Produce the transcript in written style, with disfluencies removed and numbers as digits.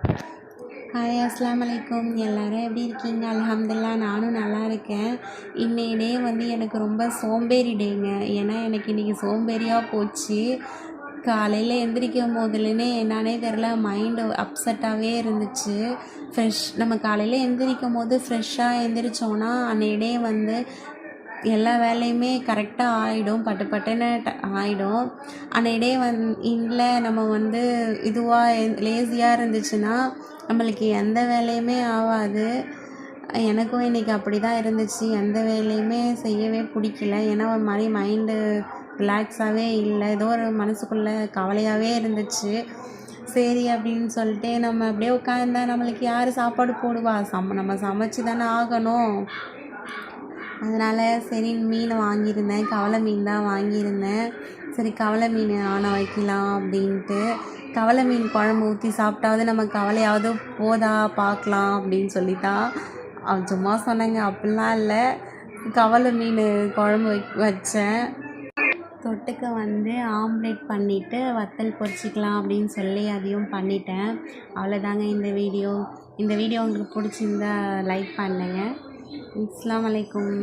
Hi அஸ்ஸலாமு அலைக்கும். எல்லாரும் எப்படி இருக்கீங்க? அல்ஹம்துலில்லாஹ் நானும் நல்லா இருக்கேன். இன்னைய டே வந்து எனக்கு ரொம்ப சோம்பேறி டேங்க. ஏன்னா எனக்கு இன்றைக்கி சோம்பேறியாக போச்சு. காலையில் எந்திரிக்கும் போதுலேருந்தே என்னானே தெரில, மைண்டு அப்செட்டாகவே இருந்துச்சு. நம்ம காலையில் எந்திரிக்கும் போது ஃப்ரெஷ்ஷாக எந்திரிச்சோன்னா அன்றைய டே வந்து எல்லா வேலையுமே கரெக்டாக ஆகிடும், பட்டு பட்டுன்னு ஆகிடும். அன்றைய டே இல்லை நம்ம வந்து இதுவாக லேசியாக இருந்துச்சுன்னா நம்மளுக்கு எந்த வேலையுமே ஆகாது. எனக்கும் இன்றைக்கி அப்படி தான் இருந்துச்சு. எந்த வேலையுமே செய்யவே பிடிக்கல. ஏன்னா ஒரு மாதிரி மைண்டு ரிலாக்ஸாகவே இல்லை, ஏதோ ஒரு மனசுக்குள்ளே கவலையாகவே இருந்துச்சு. சரி அப்படின்னு சொல்லிட்டு நம்ம அப்படியே உட்காந்தா நம்மளுக்கு யார் சாப்பாடு போடுவா? நம்ம சமைச்சு தானே ஆகணும். அதனால் சரி மீன் வாங்கியிருந்தேன், கவலை மீன் தான் வாங்கியிருந்தேன். சரி கவலை மீன் ஆன வைக்கலாம் அப்படின்ட்டு கவலை மீன் குழம்பு ஊற்றி சாப்பிட்டாவது நம்ம கவலையாவது போதா பார்க்கலாம் அப்படின்னு சொல்லித்தான் சும்மா சொன்னேங்க. அப்படிலாம் இல்லை, கவலை மீன் குழம்பு வச்சேன். தொட்டுக்க வந்து ஆம்லேட் பண்ணிவிட்டு வத்தல் பொரிச்சிக்கலாம் அப்படின்னு சொல்லி அதையும் பண்ணிட்டேன். அவ்வளோதாங்க இந்த வீடியோ உங்களுக்கு பிடிச்சிருந்தா லைக் பண்ணுங்கள். அஸ்ஸலாமு அலைக்கும்.